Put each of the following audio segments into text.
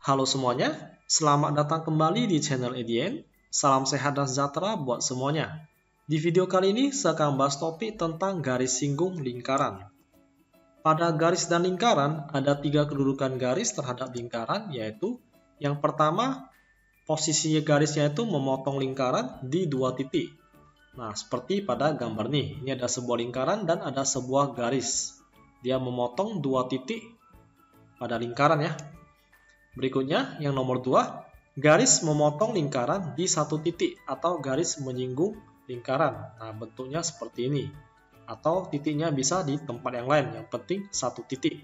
Halo semuanya, selamat datang kembali di channel Edien. Salam sehat dan sejahtera buat semuanya. Di video kali ini saya akan bahas topik tentang garis singgung lingkaran. Pada garis dan lingkaran ada 3 kedudukan garis terhadap lingkaran, yaitu yang pertama, posisi garisnya itu memotong lingkaran di 2 titik. Nah, seperti pada gambar nih, ini ada sebuah lingkaran dan ada sebuah garis. Dia memotong 2 titik pada lingkaran ya. Berikutnya, yang nomor 2, garis memotong lingkaran di 1 titik atau garis menyinggung lingkaran. Nah, bentuknya seperti ini. Atau titiknya bisa di tempat yang lain, yang penting 1 titik.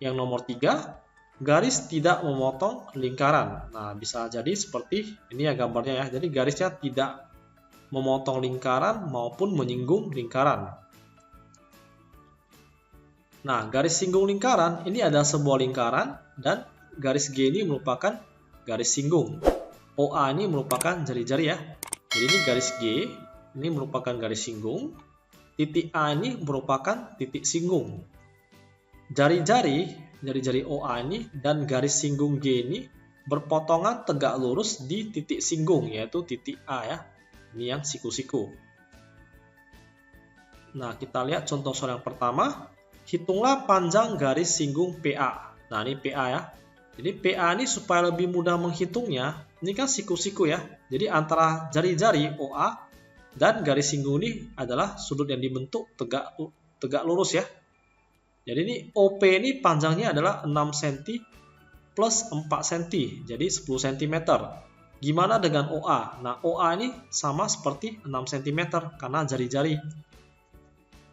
Yang nomor 3, garis tidak memotong lingkaran. Nah, bisa jadi seperti ini ya gambarnya ya. Jadi garisnya tidak memotong lingkaran maupun menyinggung lingkaran. Nah, garis singgung lingkaran ini ada sebuah lingkaran dan garis G ini merupakan garis singgung. OA ini merupakan jari-jari ya. Jadi ini garis G, ini merupakan garis singgung. Titik A ini merupakan titik singgung. Jari-jari OA ini dan garis singgung G ini berpotongan tegak lurus di titik singgung, yaitu titik A ya. Ini yang siku-siku. Nah, kita lihat contoh soal yang pertama. Hitunglah panjang garis singgung PA. Nah, ini PA ya. Jadi PA ini supaya lebih mudah menghitungnya, ini kan siku-siku ya. Jadi antara jari-jari OA dan garis singgung ini adalah sudut yang dibentuk tegak lurus ya. Jadi ini OP ini panjangnya adalah 6 cm plus 4 cm, jadi 10 cm. Gimana dengan OA? Nah, OA ini sama seperti 6 cm karena jari-jari.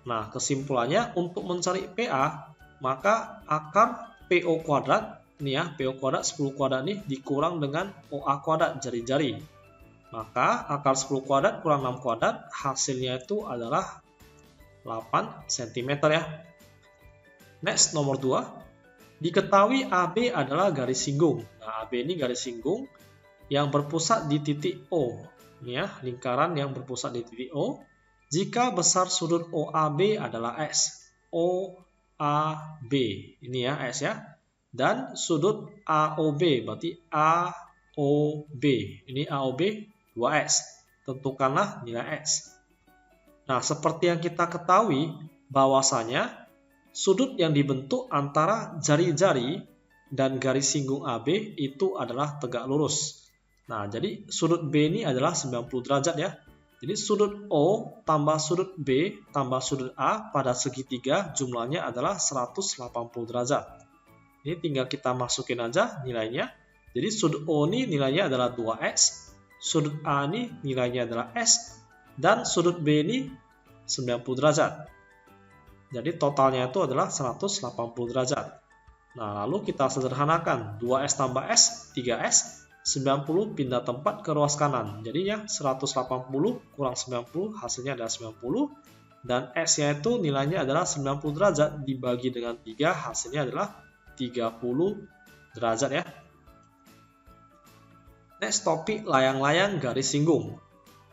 Nah, kesimpulannya untuk mencari PA, maka akar PO kuadrat ini ya, PO kuadrat 10 kuadrat ini dikurang dengan OA kuadrat jari-jari. Maka akar 10 kuadrat kurang 6 kuadrat hasilnya itu adalah 8 cm ya. Next, nomor 2. Diketahui AB adalah garis singgung. Nah, AB ini garis singgung yang berpusat di titik O. Ini ya, lingkaran yang berpusat di titik O. Jika besar sudut OAB adalah S. OAB. Ini ya, S ya. Dan sudut AOB, berarti AOB. Ini AOB 2S. Tentukanlah nilai S. Nah, seperti yang kita ketahui, bahwasanya sudut yang dibentuk antara jari-jari dan garis singgung AB itu adalah tegak lurus. Nah, jadi sudut B ini adalah 90 derajat ya. Jadi sudut O tambah sudut B tambah sudut A pada segitiga jumlahnya adalah 180 derajat. Ini tinggal kita masukin aja nilainya. Jadi sudut O ini nilainya adalah 2x, sudut A ini nilainya adalah S, dan sudut B ini 90 derajat. Jadi totalnya itu adalah 180 derajat. Nah, lalu kita sederhanakan. 2S tambah S, 3S, 90 pindah tempat ke ruas kanan. Jadi ya 180 kurang 90 hasilnya adalah 90. Dan S-nya itu nilainya adalah 90 derajat dibagi dengan 3 hasilnya adalah 30 derajat ya. Next topik layang-layang garis singgung.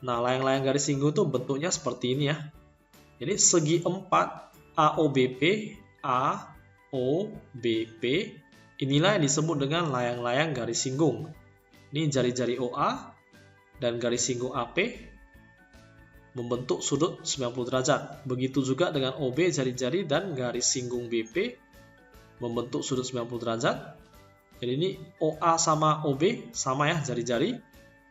Nah, layang-layang garis singgung itu bentuknya seperti ini ya. Jadi segi 4 AOBP, AOBP inilah yang disebut dengan layang-layang garis singgung. Ini jari-jari OA dan garis singgung AP membentuk sudut 90 derajat. Begitu juga dengan OB jari-jari dan garis singgung BP membentuk sudut 90 derajat. Jadi ini OA sama OB sama ya jari-jari.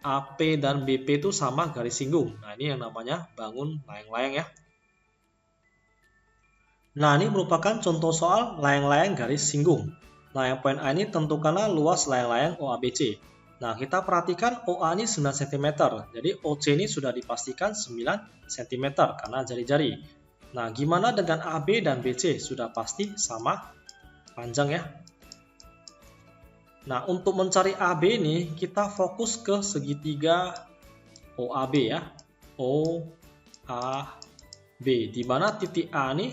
AP dan BP itu sama garis singgung. Nah, ini yang namanya bangun layang-layang ya. Nah, ini merupakan contoh soal layang-layang garis singgung. Nah, yang poin A ini tentukanlah luas layang-layang OABC. Nah, kita perhatikan OA ini 9 cm. Jadi OC ini sudah dipastikan 9 cm karena jari-jari. Nah, gimana dengan AB dan BC? Sudah pasti sama panjang ya. Nah, untuk mencari AB ini kita fokus ke segitiga OAB ya. OAB. Di mana titik A ini,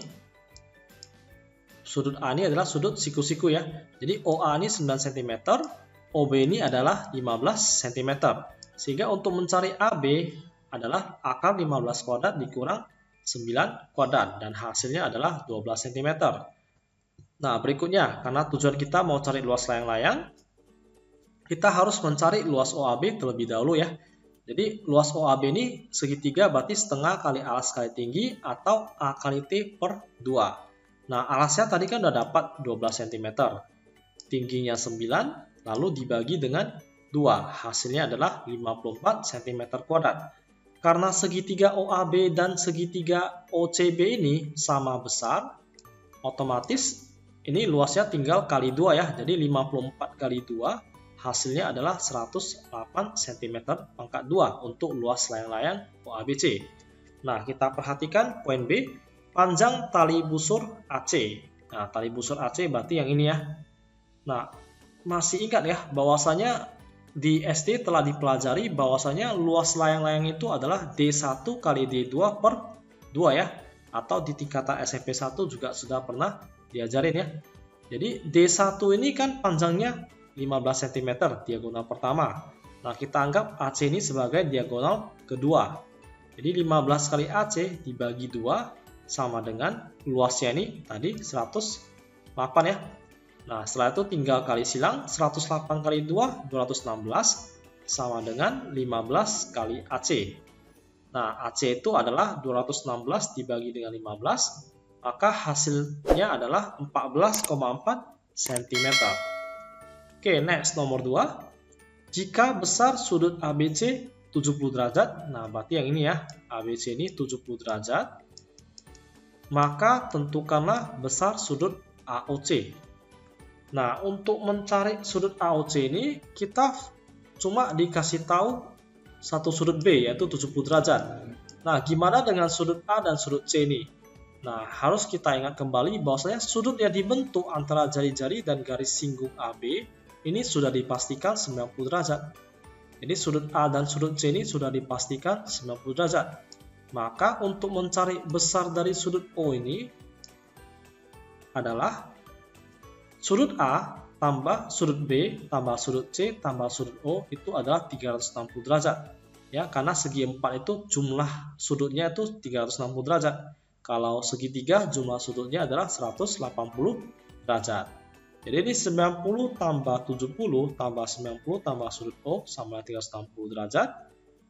sudut A ini adalah sudut siku-siku ya. Jadi OA ini 9 cm, OB ini adalah 15 cm. Sehingga untuk mencari AB adalah akar 15 kuadrat dikurang 9 kuadrat. Dan hasilnya adalah 12 cm. Nah, berikutnya, karena tujuan kita mau cari luas layang-layang, kita harus mencari luas OAB terlebih dahulu ya. Jadi luas OAB ini segitiga berarti setengah kali alas kali tinggi atau A kali T per 2. Nah, alasnya tadi kan udah dapat 12 cm. Tingginya 9, lalu dibagi dengan 2. Hasilnya adalah 54 cm kuadrat. Karena segitiga OAB dan segitiga OCB ini sama besar, otomatis ini luasnya tinggal kali 2 ya. Jadi 54 kali 2 hasilnya adalah 108 cm pangkat 2 untuk luas layang-layang OABC. Nah, kita perhatikan poin B, panjang tali busur AC. Nah, tali busur AC berarti yang ini ya. Nah, masih ingat ya bahwasanya di SD telah dipelajari bahwasanya luas layang-layang itu adalah D1 kali D2 per 2 ya. Atau di tingkatan SMP 1 juga sudah pernah diajarin ya. Jadi D1 ini kan panjangnya 15 cm diagonal pertama. Nah, kita anggap AC ini sebagai diagonal kedua. Jadi 15 kali AC dibagi 2 sama dengan luasnya ini tadi 108 ya. Nah, setelah itu tinggal kali silang, 108 kali 2, 216 sama dengan 15 kali AC. Nah, AC itu adalah 216 dibagi dengan 15, maka hasilnya adalah 14,4 cm. Oke, next nomor 2. Jika besar sudut ABC 70 derajat, nah berarti yang ini ya, ABC ini 70 derajat, maka tentukanlah besar sudut AOC. Nah, untuk mencari sudut AOC ini, kita cuma dikasih tahu satu sudut B, yaitu 70 derajat. Nah, gimana dengan sudut A dan sudut C ini? Nah, harus kita ingat kembali bahwasanya sudut yang dibentuk antara jari-jari dan garis singgung AB ini sudah dipastikan 90 derajat. Jadi sudut A dan sudut C ini sudah dipastikan 90 derajat. Maka untuk mencari besar dari sudut O ini adalah sudut A tambah sudut B tambah sudut C tambah sudut O itu adalah 360 derajat. Ya, karena segi 4 itu jumlah sudutnya itu 360 derajat. Kalau segitiga jumlah sudutnya adalah 180 derajat. Jadi ini 90 tambah 70 tambah 90 tambah sudut O sama 360 derajat.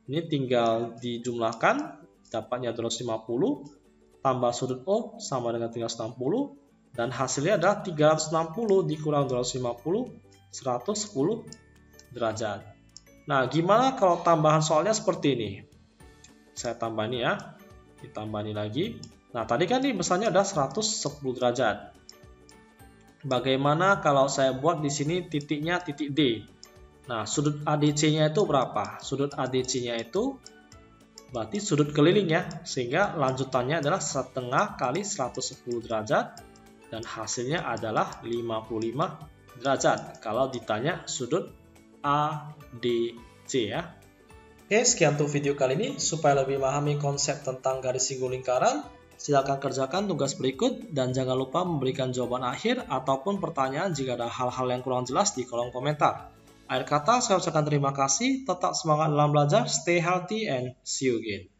Ini tinggal dijumlahkan, dapatnya 250 tambah sudut O sama dengan 360 dan hasilnya adalah 360 dikurang 250, 110 derajat. Nah, gimana kalau tambahan soalnya seperti ini? Saya tambah ini ya, ditambah ini lagi. Nah, tadi kan ini besarnya ada 110 derajat. Bagaimana kalau saya buat di sini titiknya titik D? Nah, sudut ADC-nya itu berapa? Sudut ADC-nya itu berarti sudut keliling ya, sehingga lanjutannya adalah setengah kali 110 derajat dan hasilnya adalah 55 derajat kalau ditanya sudut ADC ya. Oke, sekian tuh video kali ini. Supaya lebih memahami konsep tentang garis singgung lingkaran, silakan kerjakan tugas berikut dan jangan lupa memberikan jawaban akhir ataupun pertanyaan jika ada hal-hal yang kurang jelas di kolom komentar. Akhir kata, saya ucapkan terima kasih, tetap semangat dalam belajar, stay healthy and see you again.